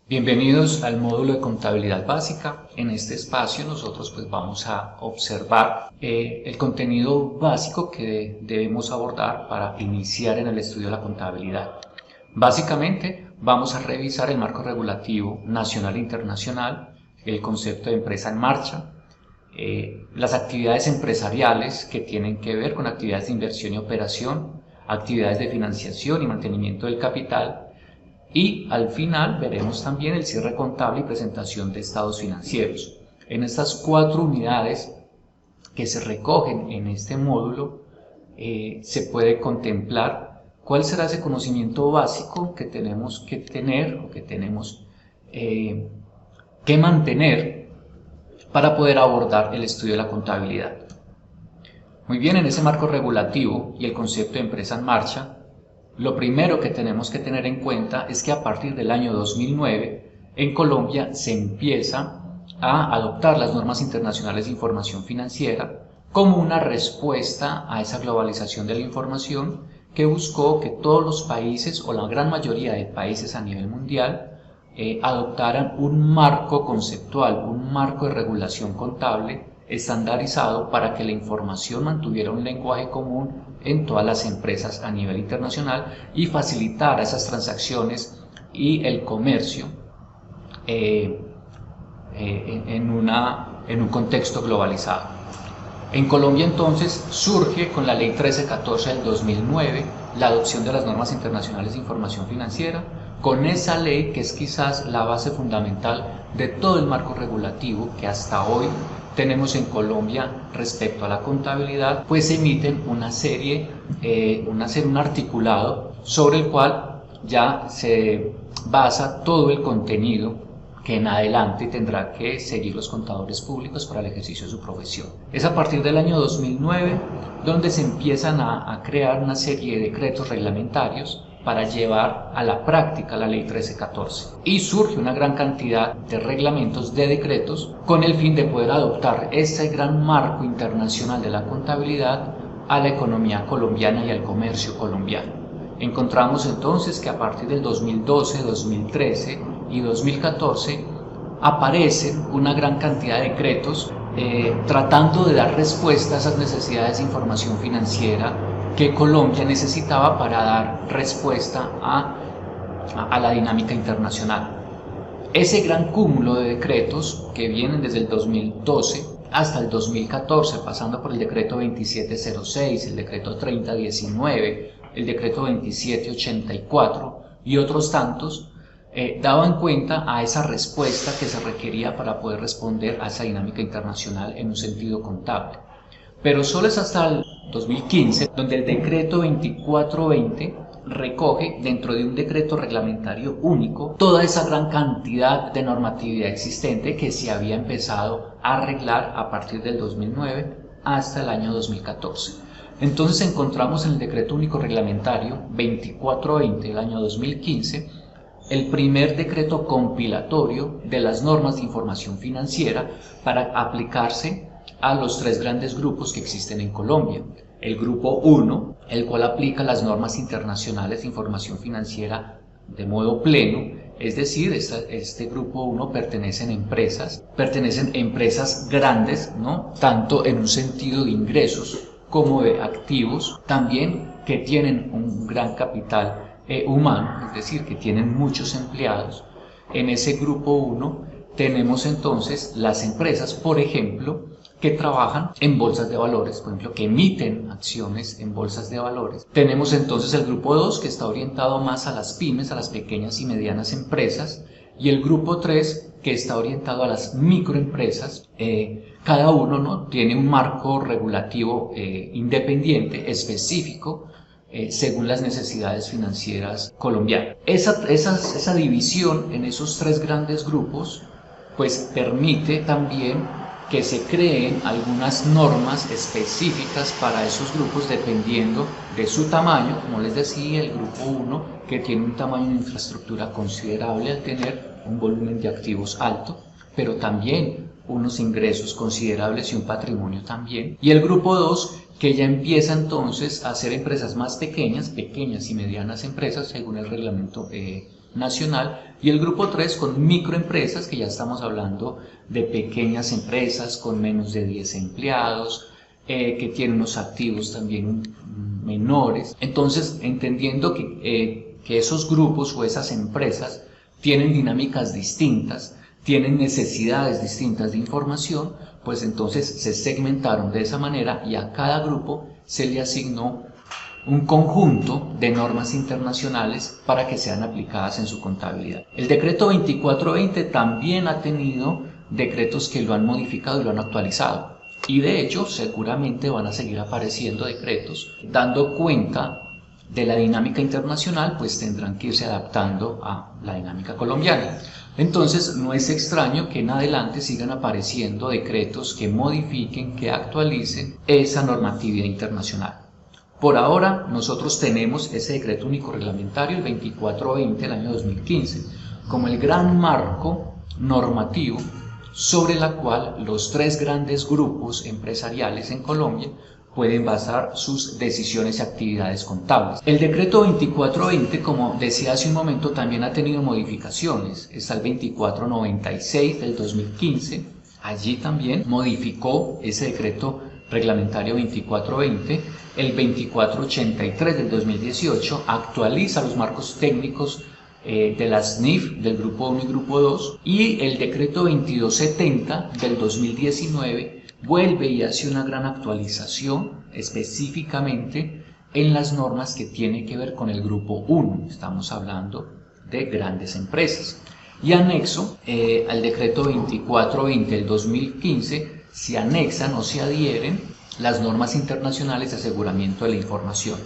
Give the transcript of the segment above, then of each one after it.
Bienvenidos al módulo de contabilidad básica. En este espacio nosotros vamos a observar el contenido básico que debemos abordar para iniciar en el estudio de la contabilidad. Básicamente vamos a revisar el marco regulativo nacional e internacional, el concepto de empresa en marcha, las actividades empresariales que tienen que ver con actividades de inversión y operación, actividades de financiación y mantenimiento del capital. Y al final veremos también el cierre contable y presentación de estados financieros. En estas 4 unidades que se recogen en este módulo se puede contemplar cuál será ese conocimiento básico que tenemos que tener o que tenemos que mantener para poder abordar el estudio de la contabilidad. Muy bien, en ese marco regulativo y el concepto de empresa en marcha, lo primero que tenemos que tener en cuenta es que a partir del año 2009 en Colombia se empieza a adoptar las normas internacionales de información financiera como una respuesta a esa globalización de la información que buscó que todos los países o la gran mayoría de países a nivel mundial adoptaran un marco conceptual, un marco de regulación contable estandarizado para que la información mantuviera un lenguaje común en todas las empresas a nivel internacional y facilitar esas transacciones y el comercio en un contexto globalizado. En Colombia entonces surge con la Ley 1314 del 2009 la adopción de las normas internacionales de información financiera, con esa ley que es quizás la base fundamental de todo el marco regulativo que hasta hoy tenemos en Colombia respecto a la contabilidad, pues emiten un articulado sobre el cual ya se basa todo el contenido que en adelante tendrá que seguir los contadores públicos para el ejercicio de su profesión. Es a partir del año 2009 donde se empiezan a crear una serie de decretos reglamentarios para llevar a la práctica la Ley 1314. Y surge una gran cantidad de reglamentos, de decretos, con el fin de poder adoptar ese gran marco internacional de la contabilidad a la economía colombiana y al comercio colombiano. Encontramos entonces que a partir del 2012, 2013 y 2014 aparecen una gran cantidad de decretos tratando de dar respuesta a esas necesidades de información financiera que Colombia necesitaba para dar respuesta a la dinámica internacional. Ese gran cúmulo de decretos que vienen desde el 2012 hasta el 2014, pasando por el decreto 2706, el decreto 3019, el decreto 2784 y otros tantos, daban cuenta a esa respuesta que se requería para poder responder a esa dinámica internacional en un sentido contable. Pero solo es hasta el 2015 donde el decreto 2420 recoge dentro de un decreto reglamentario único toda esa gran cantidad de normatividad existente que se había empezado a arreglar a partir del 2009 hasta el año 2014. Entonces encontramos en el decreto único reglamentario 2420 del año 2015 el primer decreto compilatorio de las normas de información financiera para aplicarse a los 3 grandes grupos que existen en Colombia. El grupo 1, el cual aplica las normas internacionales de información financiera de modo pleno, es decir, este grupo 1 pertenecen empresas grandes, ¿no? Tanto en un sentido de ingresos como de activos, también que tienen un gran capital humano, es decir, que tienen muchos empleados. En ese grupo 1 tenemos entonces las empresas, por ejemplo, que trabajan en bolsas de valores, por ejemplo, que emiten acciones en bolsas de valores. Tenemos entonces el grupo 2 que está orientado más a las pymes, a las pequeñas y medianas empresas, y el grupo 3 que está orientado a las microempresas. Cada uno, ¿no?, tiene un marco regulativo independiente, específico, según las necesidades financieras colombianas. Esa división en esos 3 grandes grupos pues permite también que se creen algunas normas específicas para esos grupos dependiendo de su tamaño. Como les decía, el grupo 1 que tiene un tamaño de infraestructura considerable al tener un volumen de activos alto, pero también unos ingresos considerables y un patrimonio también. Y el grupo 2 que ya empieza entonces a ser empresas más pequeñas y medianas empresas según el reglamento nacional, y el grupo 3 con microempresas, que ya estamos hablando de pequeñas empresas con menos de 10 empleados, que tienen unos activos también menores. Entonces, entendiendo que esos grupos o esas empresas tienen dinámicas distintas, tienen necesidades distintas de información, pues entonces se segmentaron de esa manera y a cada grupo se le asignó un conjunto de normas internacionales para que sean aplicadas en su contabilidad. El decreto 2420 también ha tenido decretos que lo han modificado y lo han actualizado. Y de hecho, seguramente van a seguir apareciendo decretos dando cuenta de la dinámica internacional, pues tendrán que irse adaptando a la dinámica colombiana. Entonces, no es extraño que en adelante sigan apareciendo decretos que modifiquen, que actualicen esa normatividad internacional. Por ahora, nosotros tenemos ese decreto único reglamentario, el 2420 del año 2015, como el gran marco normativo sobre la cual los tres grandes grupos empresariales en Colombia pueden basar sus decisiones y actividades contables. El decreto 2420, como decía hace un momento, también ha tenido modificaciones. Está el 2496 del 2015, allí también modificó ese decreto reglamentario 2420, el 2483 del 2018 actualiza los marcos técnicos de las NIF del grupo 1 y grupo 2, y el decreto 2270 del 2019 vuelve y hace una gran actualización específicamente en las normas que tiene que ver con el grupo 1, estamos hablando de grandes empresas. Y anexo al decreto 2420 del 2015 se anexan o se adhieren las normas internacionales de aseguramiento de la información.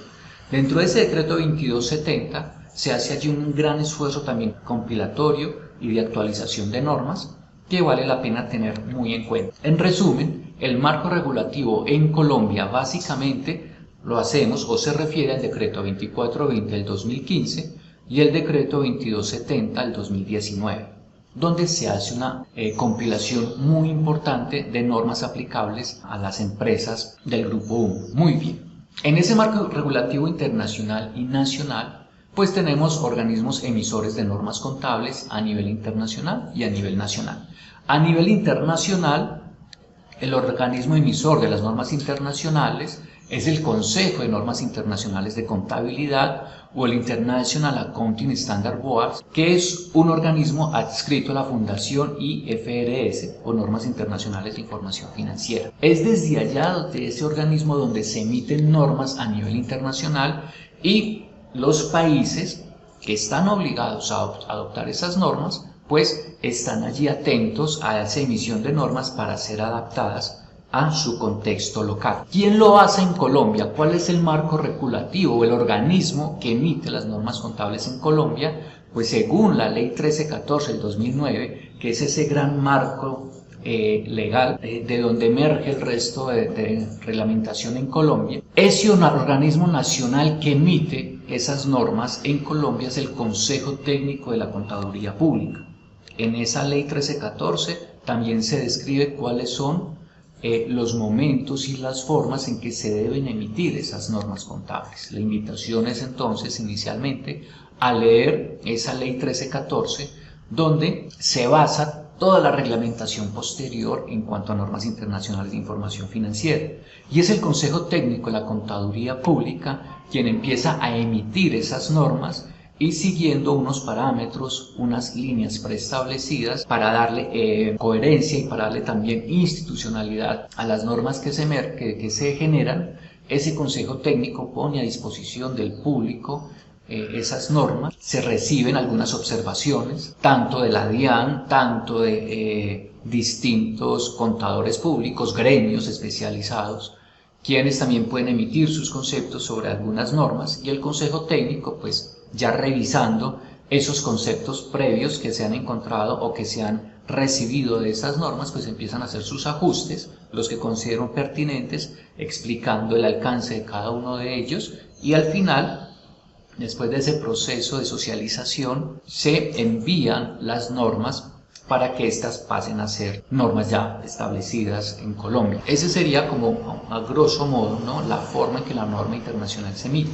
Dentro de ese decreto 2270 se hace allí un gran esfuerzo también compilatorio y de actualización de normas que vale la pena tener muy en cuenta. En resumen, el marco regulativo en Colombia básicamente lo hacemos o se refiere al decreto 2420 del 2015 y el decreto 2270 del 2019, donde se hace una compilación muy importante de normas aplicables a las empresas del grupo 1. Muy bien. En ese marco regulativo internacional y nacional, pues tenemos organismos emisores de normas contables a nivel internacional y a nivel nacional. A nivel internacional, el organismo emisor de las normas internacionales es el Consejo de Normas Internacionales de Contabilidad o el International Accounting Standard Board, que es un organismo adscrito a la Fundación IFRS o Normas Internacionales de Información Financiera. Es desde allá, de ese organismo, donde se emiten normas a nivel internacional y los países que están obligados a adoptar esas normas, pues están allí atentos a esa emisión de normas para ser adaptadas a su contexto local. ¿Quién lo hace en Colombia? ¿Cuál es el marco regulativo o el organismo que emite las normas contables en Colombia? Pues según la Ley 1314 del 2009, que es ese gran marco legal de donde emerge el resto de reglamentación en Colombia, ese organismo nacional que emite esas normas en Colombia es el Consejo Técnico de la Contaduría Pública. En esa Ley 1314 también se describe cuáles son los momentos y las formas en que se deben emitir esas normas contables. La invitación es entonces inicialmente a leer esa Ley 1314, donde se basa toda la reglamentación posterior en cuanto a normas internacionales de información financiera. Y es el Consejo Técnico de la Contaduría Pública quien empieza a emitir esas normas y siguiendo unos parámetros, unas líneas preestablecidas para darle coherencia y para darle también institucionalidad a las normas que se generan. Ese Consejo Técnico pone a disposición del público esas normas, se reciben algunas observaciones, tanto de la DIAN, tanto de distintos contadores públicos, gremios especializados, quienes también pueden emitir sus conceptos sobre algunas normas, y el Consejo Técnico, pues ya revisando esos conceptos previos que se han encontrado o que se han recibido de esas normas, pues empiezan a hacer sus ajustes, los que consideran pertinentes, explicando el alcance de cada uno de ellos, y al final, después de ese proceso de socialización, se envían las normas para que éstas pasen a ser normas ya establecidas en Colombia. Ese sería como a grosso modo, ¿no?, la forma en que la norma internacional se emite.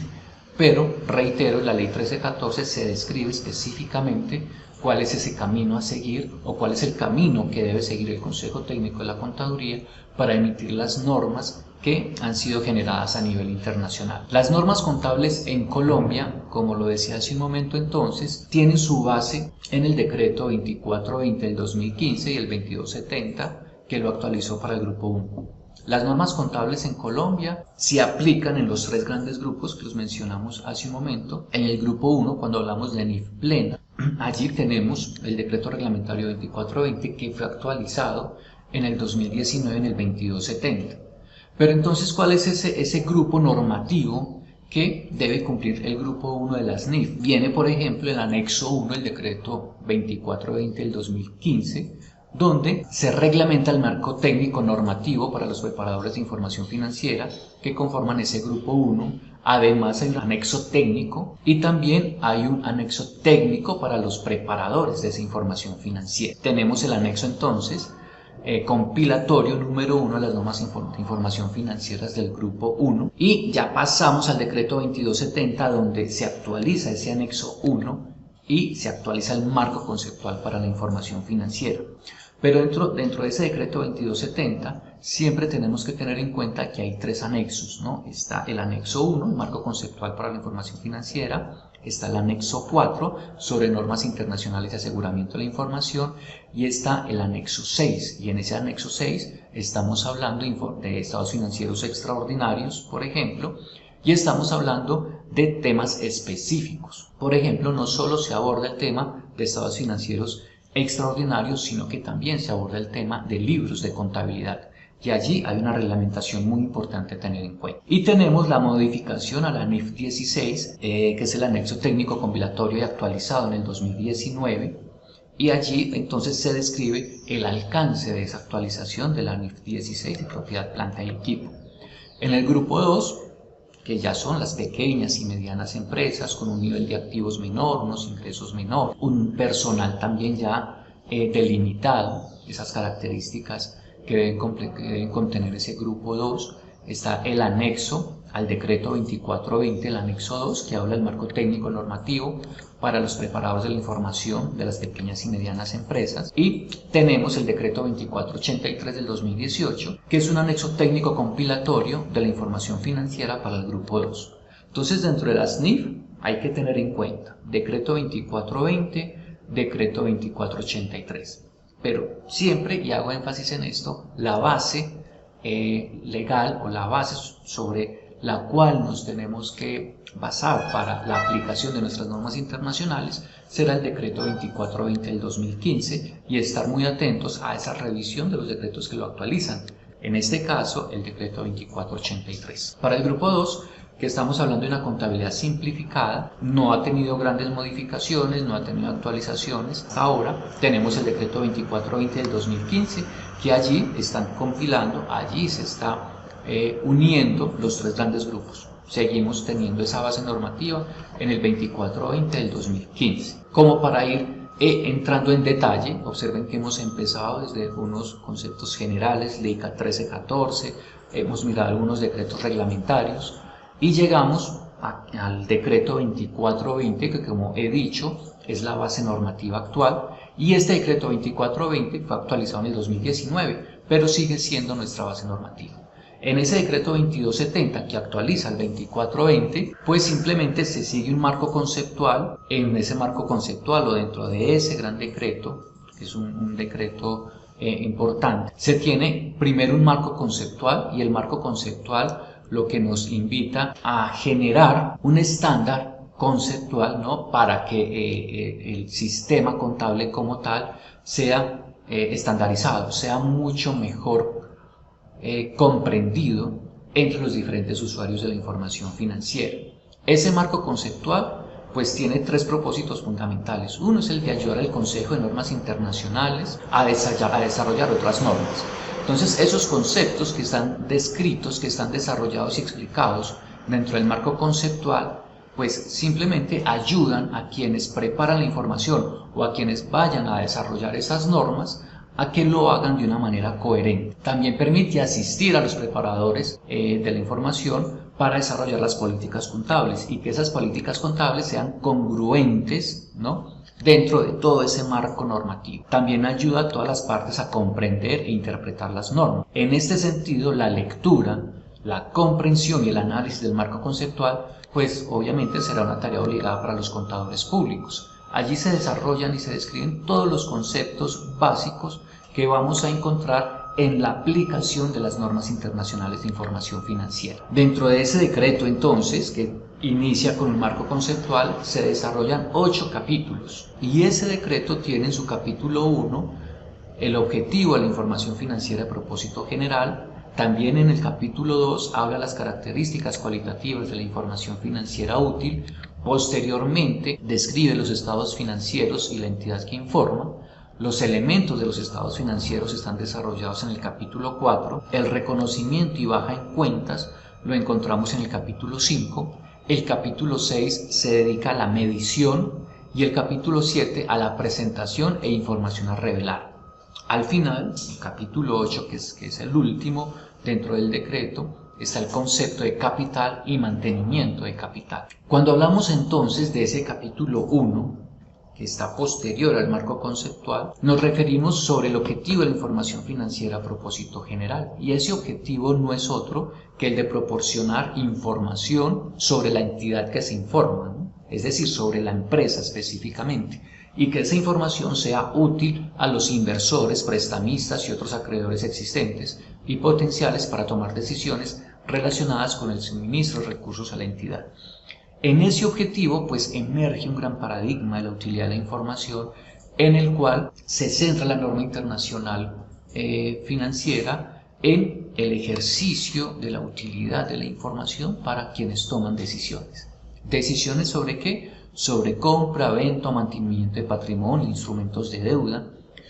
Pero, reitero, en la ley 1314 se describe específicamente cuál es ese camino a seguir o cuál es el camino que debe seguir el Consejo Técnico de la Contaduría para emitir las normas que han sido generadas a nivel internacional. Las normas contables en Colombia, como lo decía hace un momento entonces, tienen su base en el decreto 2420 del 2015 y el 2270 que lo actualizó para el Grupo 1. Las normas contables en Colombia se aplican en los tres grandes grupos que los mencionamos hace un momento. En el Grupo 1, cuando hablamos de NIF plena, allí tenemos el decreto reglamentario 2420 que fue actualizado en el 2019 en el 2270. Pero entonces, ¿cuál es ese grupo normativo que debe cumplir el Grupo 1 de las NIF? Viene, por ejemplo, el anexo 1 del decreto 2420 del 2015, donde se reglamenta el marco técnico normativo para los preparadores de información financiera que conforman ese Grupo 1. Además hay un anexo técnico y también hay un anexo técnico para los preparadores de esa información financiera. Tenemos el anexo entonces compilatorio número 1 de las normas de información financieras del Grupo 1 y ya pasamos al decreto 2270 donde se actualiza ese anexo 1 y se actualiza el marco conceptual para la información financiera. Pero dentro de ese decreto 2270 siempre tenemos que tener en cuenta que hay tres anexos, ¿no? Está el anexo 1, el marco conceptual para la información financiera, está el anexo 4 sobre normas internacionales de aseguramiento de la información y está el anexo 6. Y en ese anexo 6 estamos hablando de estados financieros extraordinarios, por ejemplo, y estamos hablando de temas específicos. Por ejemplo, no solo se aborda el tema de estados financieros extraordinarios, sino que también se aborda el tema de libros de contabilidad. Y allí hay una reglamentación muy importante a tener en cuenta. Y tenemos la modificación a la NIF 16, que es el anexo técnico compilatorio y actualizado en el 2019. Y allí entonces se describe el alcance de esa actualización de la NIF 16 de propiedad, planta y equipo. En el grupo 2, que ya son las pequeñas y medianas empresas con un nivel de activos menor, unos ingresos menor, un personal también ya delimitado, esas características que deben contener ese grupo 2, está el anexo al decreto 2420, el anexo 2, que habla del marco técnico normativo para los preparadores de la información de las pequeñas y medianas empresas, y tenemos el decreto 2483 del 2018, que es un anexo técnico compilatorio de la información financiera para el grupo 2. Entonces, dentro de las NIF hay que tener en cuenta decreto 2420, decreto 2483. Pero siempre, y hago énfasis en esto, la base legal o la base sobre la cual nos tenemos que basar para la aplicación de nuestras normas internacionales será el decreto 2420 del 2015 y estar muy atentos a esa revisión de los decretos que lo actualizan. En este caso, el decreto 2483. Para el grupo 2, que estamos hablando de una contabilidad simplificada, no ha tenido grandes modificaciones, no ha tenido actualizaciones. Ahora tenemos el decreto 2420 del 2015, que allí están compilando, allí se está uniendo los tres grandes grupos. Seguimos teniendo esa base normativa en el 2420 del 2015. Como para ir entrando en detalle, observen que hemos empezado desde unos conceptos generales, ley 1314, hemos mirado algunos decretos reglamentarios, y llegamos al decreto 2420, que como he dicho es la base normativa actual, y este decreto 2420 fue actualizado en el 2019, pero sigue siendo nuestra base normativa. En ese decreto 2270 que actualiza el 2420, pues simplemente se sigue un marco conceptual. En ese marco conceptual o dentro de ese gran decreto, que es un decreto importante, se tiene primero un marco conceptual, y el marco conceptual lo que nos invita a generar un estándar conceptual, ¿no?, para que el sistema contable como tal sea estandarizado, sea mucho mejor comprendido entre los diferentes usuarios de la información financiera. Ese marco conceptual pues tiene tres propósitos fundamentales. Uno es el de ayudar al Consejo de Normas Internacionales a desarrollar otras normas. Entonces, esos conceptos que están descritos, que están desarrollados y explicados dentro del marco conceptual, pues simplemente ayudan a quienes preparan la información o a quienes vayan a desarrollar esas normas a que lo hagan de una manera coherente. También permite asistir a los preparadores de la información para desarrollar las políticas contables y que esas políticas contables sean congruentes, ¿no?, dentro de todo ese marco normativo. También ayuda a todas las partes a comprender e interpretar las normas. En este sentido, la lectura, la comprensión y el análisis del marco conceptual, pues obviamente será una tarea obligada para los contadores públicos. Allí se desarrollan y se describen todos los conceptos básicos que vamos a encontrar en la aplicación de las normas internacionales de información financiera. Dentro de ese decreto, entonces, que inicia con un marco conceptual, se desarrollan 8 capítulos y ese decreto tiene en su capítulo 1 el objetivo de la información financiera de propósito general. También en el capítulo 2 habla las características cualitativas de la información financiera útil. Posteriormente describe los estados financieros y la entidad que informa. Los elementos de los estados financieros están desarrollados en el capítulo 4. El reconocimiento y baja en cuentas lo encontramos en el capítulo 5. El capítulo 6 se dedica a la medición y el capítulo 7 a la presentación e información a revelar. Al final, el capítulo 8, que es el último dentro del decreto, está el concepto de capital y mantenimiento de capital. Cuando hablamos entonces de ese capítulo 1, que está posterior al marco conceptual, nos referimos sobre el objetivo de la información financiera a propósito general, y ese objetivo no es otro que el de proporcionar información sobre la entidad que se informa, ¿no?, es decir, sobre la empresa específicamente, y que esa información sea útil a los inversores, prestamistas y otros acreedores existentes y potenciales para tomar decisiones relacionadas con el suministro de recursos a la entidad. En ese objetivo, pues, emerge un gran paradigma de la utilidad de la información en el cual se centra la norma internacional financiera en el ejercicio de la utilidad de la información para quienes toman decisiones. ¿Decisiones sobre qué? Sobre compra, venta o mantenimiento de patrimonio, instrumentos de deuda,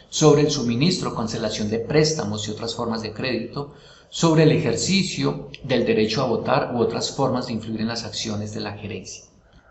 sobre el suministro, cancelación de préstamos y otras formas de crédito, sobre el ejercicio del derecho a votar u otras formas de influir en las acciones de la gerencia.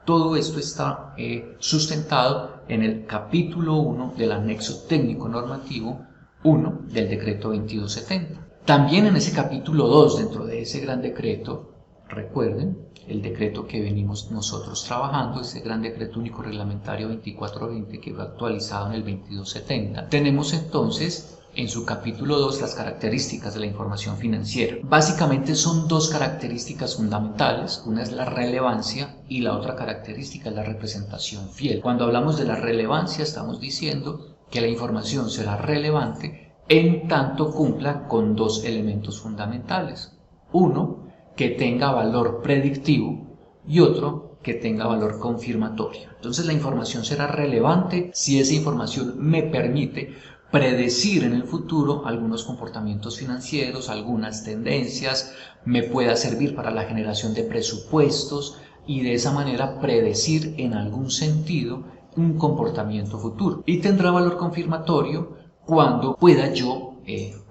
Todo esto está sustentado en el capítulo 1 del anexo técnico normativo 1 del decreto 2270. También en ese capítulo 2, dentro de ese gran decreto, recuerden, el decreto que venimos nosotros trabajando, ese gran decreto único reglamentario 2420 que fue actualizado en el 2270, tenemos entonces en su capítulo 2 las características de la información financiera. Básicamente son 2 características fundamentales, una es la relevancia y la otra característica es la representación fiel. Cuando hablamos de la relevancia estamos diciendo que la información será relevante en tanto cumpla con 2 elementos fundamentales. Uno, que tenga valor predictivo y otro, que tenga valor confirmatorio. Entonces la información será relevante si esa información me permite predecir en el futuro algunos comportamientos financieros, algunas tendencias, me pueda servir para la generación de presupuestos y de esa manera predecir en algún sentido un comportamiento futuro. Y tendrá valor confirmatorio cuando pueda yo,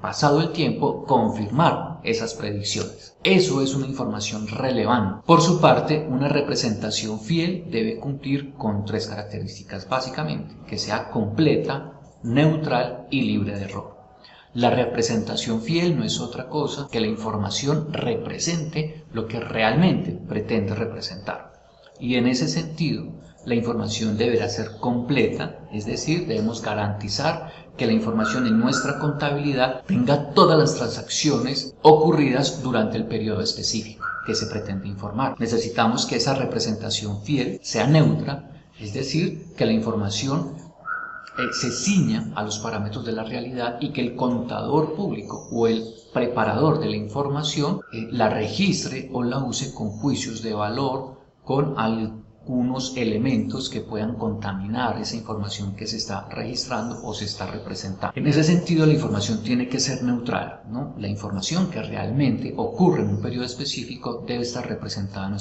pasado el tiempo, confirmar esas predicciones. Eso es una información relevante. Por su parte, una representación fiel debe cumplir con 3 características básicamente: que sea completa, neutral y libre de error. La representación fiel no es otra cosa que la información represente lo que realmente pretende representar. Y en ese sentido, la información deberá ser completa, es decir, debemos garantizar que la información en nuestra contabilidad tenga todas las transacciones ocurridas durante el periodo específico que se pretende informar. Necesitamos que esa representación fiel sea neutra, es decir, que la información se ciña a los parámetros de la realidad y que el contador público o el preparador de la información la registre o la use con juicios de valor, con algunos elementos que puedan contaminar esa información que se está registrando o se está representando. En ese sentido, la información tiene que ser neutral, ¿no? La información que realmente ocurre en un periodo específico debe estar representada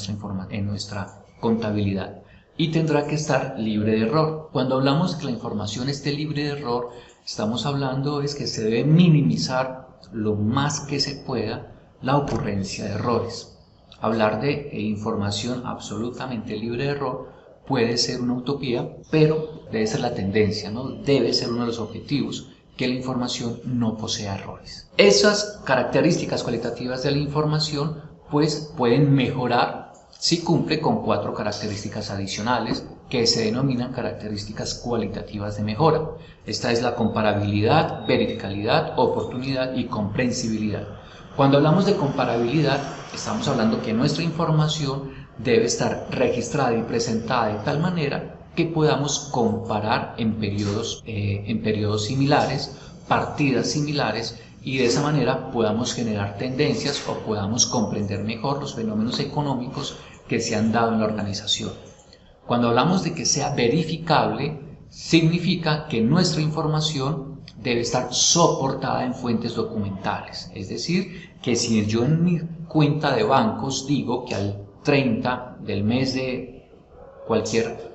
en nuestra contabilidad. Y tendrá que estar libre de error. Cuando hablamos de que la información esté libre de error, estamos hablando es que se debe minimizar lo más que se pueda la ocurrencia de errores. Hablar de información absolutamente libre de error puede ser una utopía, pero debe ser la tendencia, ¿no? Debe ser uno de los objetivos, que la información no posea errores. Esas características cualitativas de la información pues pueden mejorar si cumple con 4 características adicionales que se denominan características cualitativas de mejora. Esta es la comparabilidad, verificabilidad, oportunidad y comprensibilidad. Cuando hablamos de comparabilidad, estamos hablando que nuestra información debe estar registrada y presentada de tal manera que podamos comparar en periodos similares, partidas similares, y de esa manera podamos generar tendencias o podamos comprender mejor los fenómenos económicos que se han dado en la organización. Cuando hablamos de que sea verificable, significa que nuestra información debe estar soportada en fuentes documentales. Es decir, que si yo en mi cuenta de bancos digo que al 30 del mes de cualquier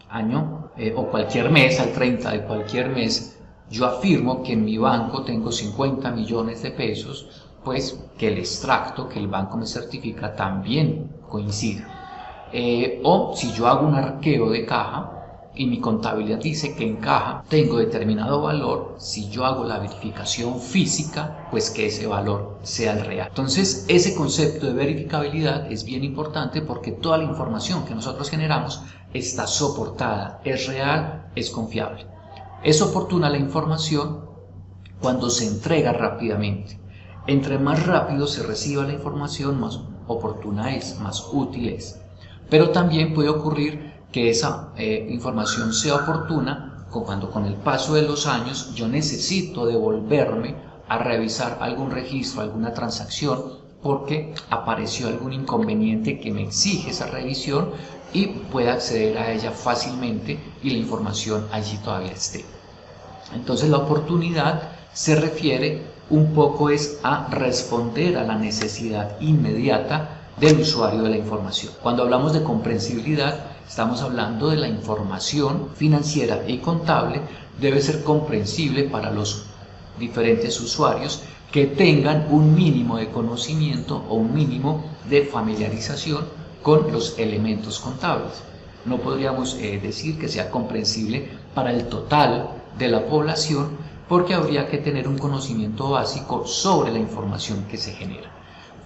año o cualquier mes, al 30 de cualquier mes, yo afirmo que en mi banco tengo 50 millones de pesos, pues que el extracto que el banco me certifica también coincide. O si yo hago un arqueo de caja y mi contabilidad dice que en caja tengo determinado valor, si yo hago la verificación física, pues que ese valor sea el real. Entonces, ese concepto de verificabilidad es bien importante porque toda la información que nosotros generamos está soportada, es real, es confiable. Es oportuna la información cuando se entrega rápidamente. Entre más rápido se reciba la información, más oportuna es, más útil es. Pero también puede ocurrir que esa información sea oportuna cuando con el paso de los años yo necesito devolverme a revisar algún registro, alguna transacción, porque apareció algún inconveniente que me exige esa revisión y pueda acceder a ella fácilmente y la información allí todavía esté. Entonces la oportunidad se refiere un poco es a responder a la necesidad inmediata del usuario de la información. Cuando hablamos de comprensibilidad, estamos hablando de la información financiera y contable debe ser comprensible para los diferentes usuarios que tengan un mínimo de conocimiento o un mínimo de familiarización con los elementos contables. No podríamos decir que sea comprensible para el total de la población porque habría que tener un conocimiento básico sobre la información que se genera,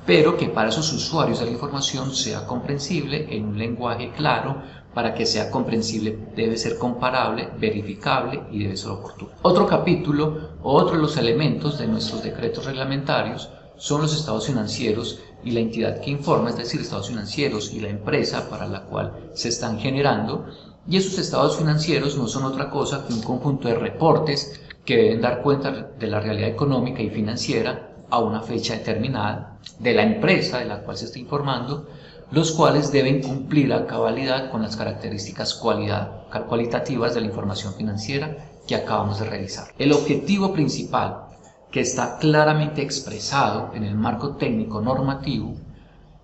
pero que para esos usuarios de la información sea comprensible en un lenguaje claro. Para que sea comprensible debe ser comparable, verificable y debe ser oportuno. Otro capítulo o otro de los elementos de nuestros decretos reglamentarios son los estados financieros y la entidad que informa, es decir, estados financieros y la empresa para la cual se están generando, y esos estados financieros no son otra cosa que un conjunto de reportes que deben dar cuenta de la realidad económica y financiera a una fecha determinada de la empresa de la cual se está informando, los cuales deben cumplir a cabalidad con las características cualitativas de la información financiera que acabamos de revisar. El objetivo principal, que está claramente expresado en el marco técnico normativo,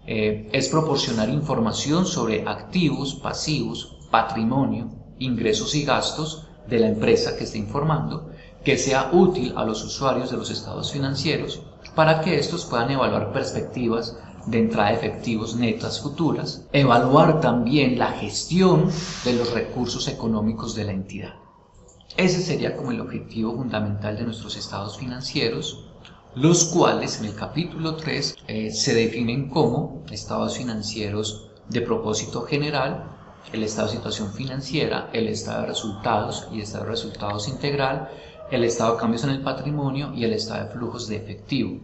es proporcionar información sobre activos, pasivos, patrimonio, ingresos y gastos de la empresa que está informando, que sea útil a los usuarios de los estados financieros para que estos puedan evaluar perspectivas de entrada de efectivos netas futuras, evaluar también la gestión de los recursos económicos de la entidad. Ese sería como el objetivo fundamental de nuestros estados financieros, los cuales en el capítulo 3 se definen como estados financieros de propósito general, el estado de situación financiera, el estado de resultados y estado de resultados integral, el estado de cambios en el patrimonio y el estado de flujos de efectivo.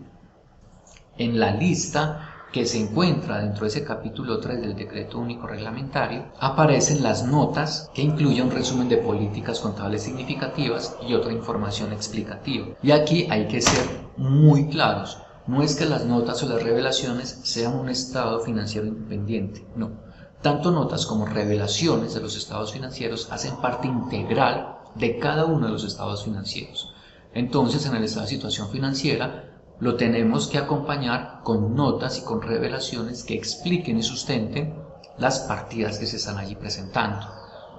En la lista que se encuentra dentro de ese capítulo 3 del Decreto Único Reglamentario, aparecen las notas que incluyen un resumen de políticas contables significativas y otra información explicativa. Y aquí hay que ser muy claros, no es que las notas o las revelaciones sean un estado financiero independiente, no. Tanto notas como revelaciones de los estados financieros hacen parte integral de cada uno de los estados financieros. Entonces, en el estado de situación financiera, lo tenemos que acompañar con notas y con revelaciones que expliquen y sustenten las partidas que se están allí presentando.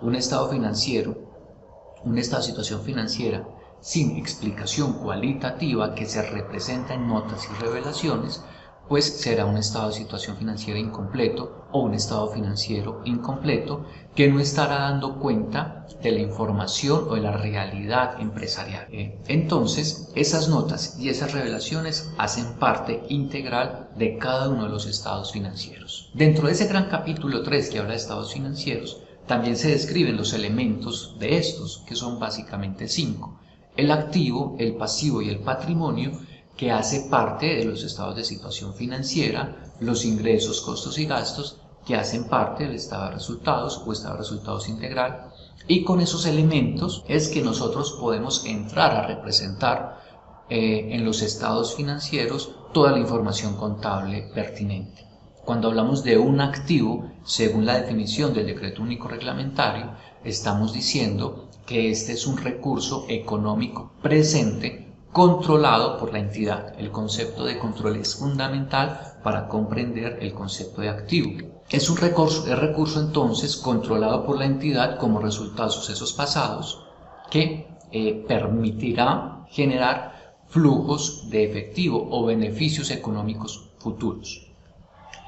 Un estado financiero, un estado de situación financiera sin explicación cualitativa que se representa en notas y revelaciones, pues será un estado de situación financiera incompleto o un estado financiero incompleto que no estará dando cuenta de la información o de la realidad empresarial. Entonces, esas notas y esas revelaciones hacen parte integral de cada uno de los estados financieros. Dentro de ese gran capítulo 3 que habla de estados financieros, también se describen los elementos de estos, que son básicamente 5. El activo, el pasivo y el patrimonio, que hace parte de los estados de situación financiera, los ingresos, costos y gastos, que hacen parte del estado de resultados o estado de resultados integral, y con esos elementos es que nosotros podemos entrar a representar en los estados financieros toda la información contable pertinente. Cuando hablamos de un activo, según la definición del Decreto Único Reglamentario, estamos diciendo que este es un recurso económico presente controlado por la entidad. El concepto de control es fundamental para comprender el concepto de activo. Es un recurso entonces controlado por la entidad como resultado de sucesos pasados que permitirá generar flujos de efectivo o beneficios económicos futuros.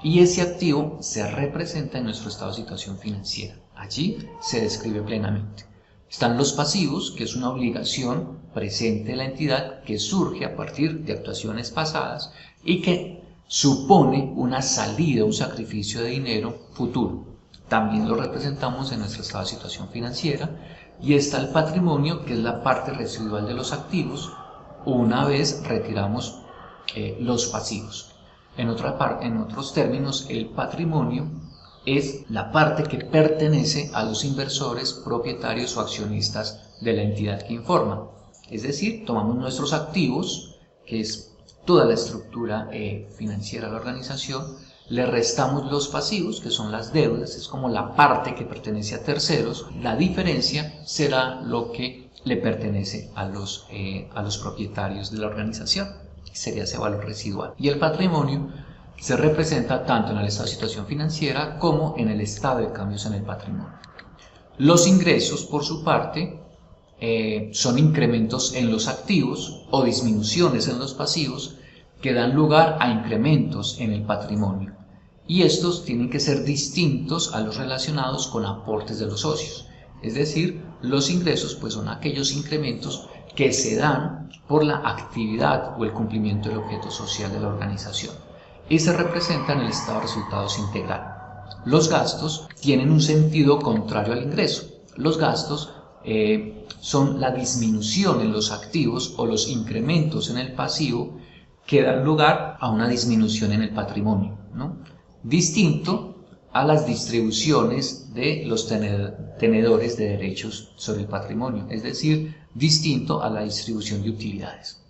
Y ese activo se representa en nuestro estado de situación financiera. Allí se describe plenamente. Están los pasivos, que es una obligación presente de la entidad que surge a partir de actuaciones pasadas y que supone una salida, un sacrificio de dinero futuro. También lo representamos en nuestro estado de situación financiera. Y está el patrimonio, que es la parte residual de los activos, una vez retiramos los pasivos. En otros términos, el patrimonio es la parte que pertenece a los inversores, propietarios o accionistas de la entidad que informa. Es decir, tomamos nuestros activos, que es toda la estructura financiera de la organización, le restamos los pasivos, que son las deudas, es como la parte que pertenece a terceros. La diferencia será lo que le pertenece a los propietarios de la organización, sería ese valor residual. Y el patrimonio se representa tanto en el estado de situación financiera como en el estado de cambios en el patrimonio. Los ingresos, por su parte, son incrementos en los activos o disminuciones en los pasivos que dan lugar a incrementos en el patrimonio. Y estos tienen que ser distintos a los relacionados con aportes de los socios. Es decir, los ingresos pues son aquellos incrementos que se dan por la actividad o el cumplimiento del objeto social de la organización y se representan en el estado de resultados integral. Los gastos tienen un sentido contrario al ingreso. Los gastos son la disminución en los activos o los incrementos en el pasivo que dan lugar a una disminución en el patrimonio, ¿no? Distinto a las distribuciones de los tenedores de derechos sobre el patrimonio, es decir, distinto a la distribución de utilidades,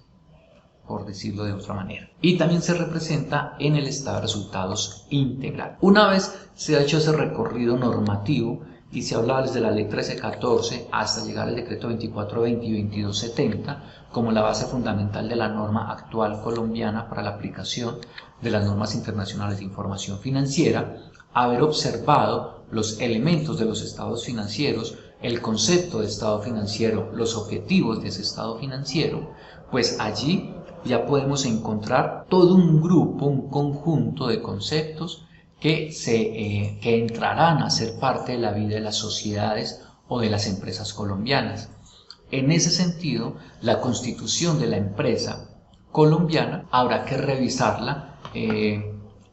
por decirlo de otra manera. Y también se representa en el estado de resultados integral. Una vez se ha hecho ese recorrido normativo y se habla desde la ley 1314 hasta llegar al decreto 2420 y 2270 como la base fundamental de la norma actual colombiana para la aplicación de las normas internacionales de información financiera, haber observado los elementos de los estados financieros, el concepto de estado financiero, los objetivos de ese estado financiero, pues allí ya podemos encontrar todo un grupo, un conjunto de conceptos que entrarán a ser parte de la vida de las sociedades o de las empresas colombianas. En ese sentido, la constitución de la empresa colombiana habrá que revisarla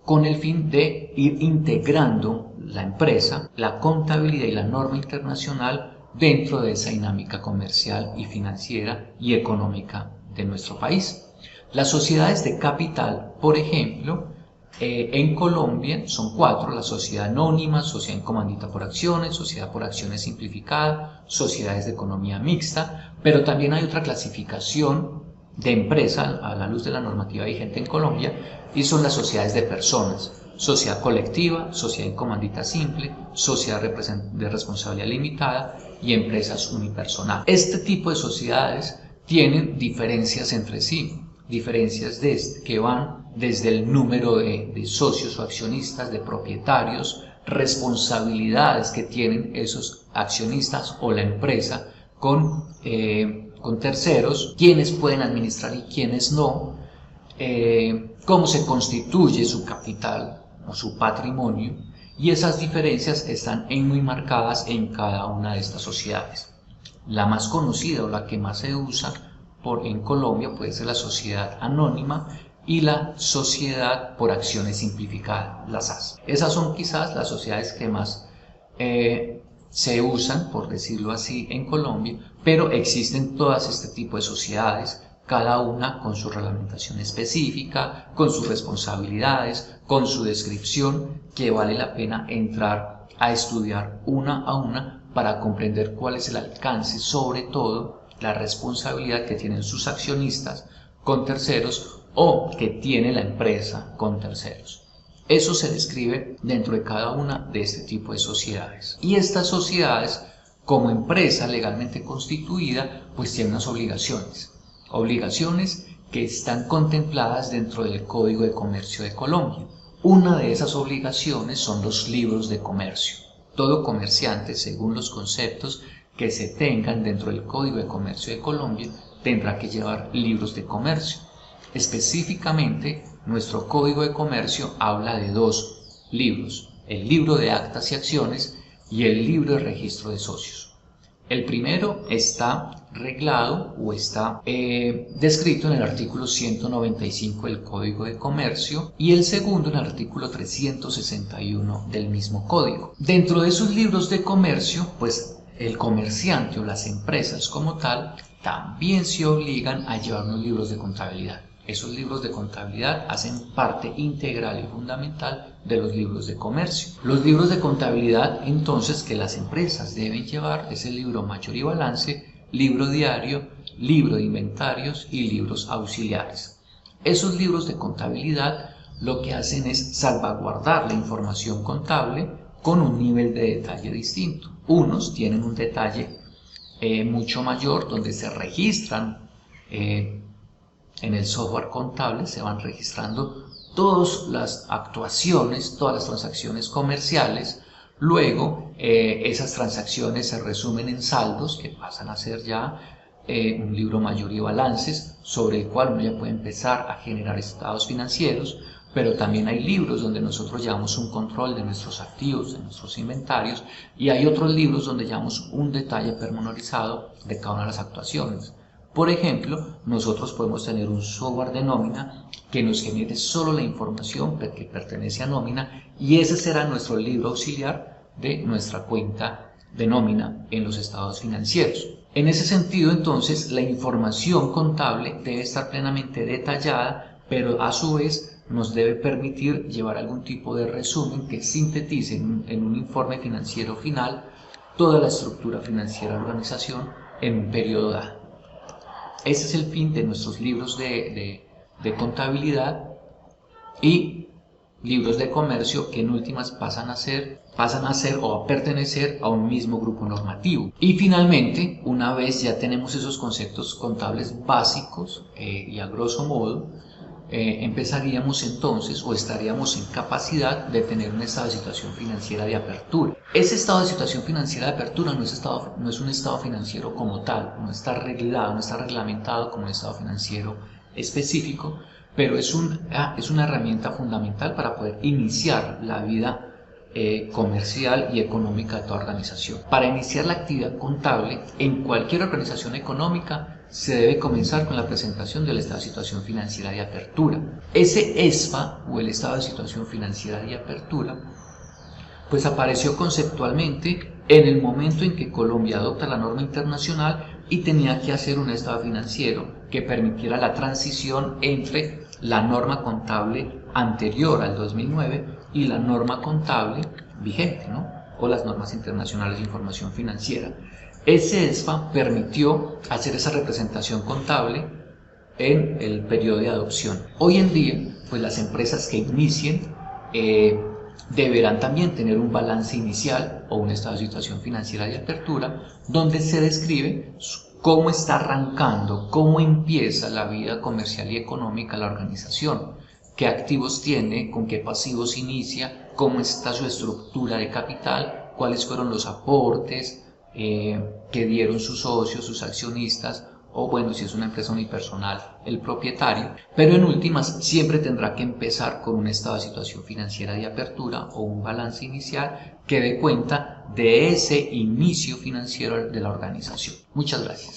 con el fin de ir integrando la empresa, la contabilidad y la norma internacional dentro de esa dinámica comercial y financiera y económica de nuestro país. Las sociedades de capital, por ejemplo, en Colombia son 4, la sociedad anónima, sociedad en comandita por acciones, sociedad por acciones simplificada, sociedades de economía mixta, pero también hay otra clasificación de empresa a la luz de la normativa vigente en Colombia y son las sociedades de personas, sociedad colectiva, sociedad en comandita simple, sociedad de responsabilidad limitada y empresas unipersonales. Este tipo de sociedades tienen diferencias entre sí, diferencias que van desde el número de socios o accionistas, de propietarios, responsabilidades que tienen esos accionistas o la empresa con terceros, quiénes pueden administrar y quiénes no, cómo se constituye su capital o su patrimonio, y esas diferencias están muy marcadas en cada una de estas sociedades. La más conocida o la que más se usa en Colombia puede ser la sociedad anónima y la sociedad por acciones simplificadas, las SAS. Esas son quizás las sociedades que más se usan, por decirlo así, en Colombia, pero existen todas este tipo de sociedades, cada una con su reglamentación específica, con sus responsabilidades, con su descripción, que vale la pena entrar a estudiar una a una para comprender cuál es el alcance, sobre todo la responsabilidad que tienen sus accionistas con terceros o que tiene la empresa con terceros. Eso se describe dentro de cada una de este tipo de sociedades. Y estas sociedades, como empresa legalmente constituida, pues tienen unas obligaciones que están contempladas dentro del Código de Comercio de Colombia. Una de esas obligaciones son los libros de comercio. Todo comerciante, según los conceptos que se tengan dentro del Código de Comercio de Colombia, tendrá que llevar libros de comercio. Específicamente, nuestro Código de Comercio habla de dos libros: el libro de actas y acciones y el libro de registro de socios. El primero está reglado o está descrito en el artículo 195 del Código de Comercio y el segundo en el artículo 361 del mismo código. Dentro de esos libros de comercio, pues el comerciante o las empresas como tal también se obligan a llevar unos libros de contabilidad. Esos libros de contabilidad hacen parte integral y fundamental de los libros de comercio. Los libros de contabilidad, entonces, que las empresas deben llevar es el libro mayor y balance, libro diario, libro de inventarios y libros auxiliares. Esos libros de contabilidad lo que hacen es salvaguardar la información contable con un nivel de detalle distinto. Unos tienen un detalle mucho mayor, donde se registran en el software contable, se van registrando todas las actuaciones, todas las transacciones comerciales. Luego esas transacciones se resumen en saldos, que pasan a ser ya un libro mayor y balances, sobre el cual uno ya puede empezar a generar estados financieros. Pero también hay libros donde nosotros llevamos un control de nuestros activos, de nuestros inventarios, y hay otros libros donde llevamos un detalle pormenorizado de cada una de las actuaciones. Por ejemplo, nosotros podemos tener un software de nómina que nos genere solo la información que pertenece a nómina, y ese será nuestro libro auxiliar de nuestra cuenta de nómina en los estados financieros. En ese sentido, entonces, la información contable debe estar plenamente detallada, pero a su vez nos debe permitir llevar algún tipo de resumen que sintetice en un informe financiero final toda la estructura financiera de la organización en un periodo dado. Ese es el fin de nuestros libros de contabilidad y libros de comercio, que en últimas pasan a ser o a pertenecer a un mismo grupo normativo. Y finalmente, una vez ya tenemos esos conceptos contables básicos y a grosso modo, empezaríamos entonces o estaríamos en capacidad de tener un estado de situación financiera de apertura. Ese estado de situación financiera de apertura no es un estado financiero como tal, no está reglado, no está reglamentado como un estado financiero específico, pero es una herramienta fundamental para poder iniciar la vida comercial y económica de toda organización. Para iniciar la actividad contable en cualquier organización económica se debe comenzar con la presentación del estado de situación financiera de apertura. Ese ESFA, o el estado de situación financiera de apertura, pues apareció conceptualmente en el momento en que Colombia adopta la norma internacional y tenía que hacer un estado financiero que permitiera la transición entre la norma contable anterior al 2009 y la norma contable vigente, ¿no? O las normas internacionales de información financiera. Ese ESFA permitió hacer esa representación contable en el periodo de adopción. Hoy en día, pues las empresas que inicien deberán también tener un balance inicial o un estado de situación financiera de apertura, donde se describe cómo está arrancando, cómo empieza la vida comercial y económica la organización, qué activos tiene, con qué pasivos inicia, cómo está su estructura de capital, cuáles fueron los aportes que dieron sus socios, sus accionistas o bueno, si es una empresa unipersonal, el propietario, pero en últimas siempre tendrá que empezar con un estado de situación financiera de apertura o un balance inicial que dé cuenta de ese inicio financiero de la organización. Muchas gracias.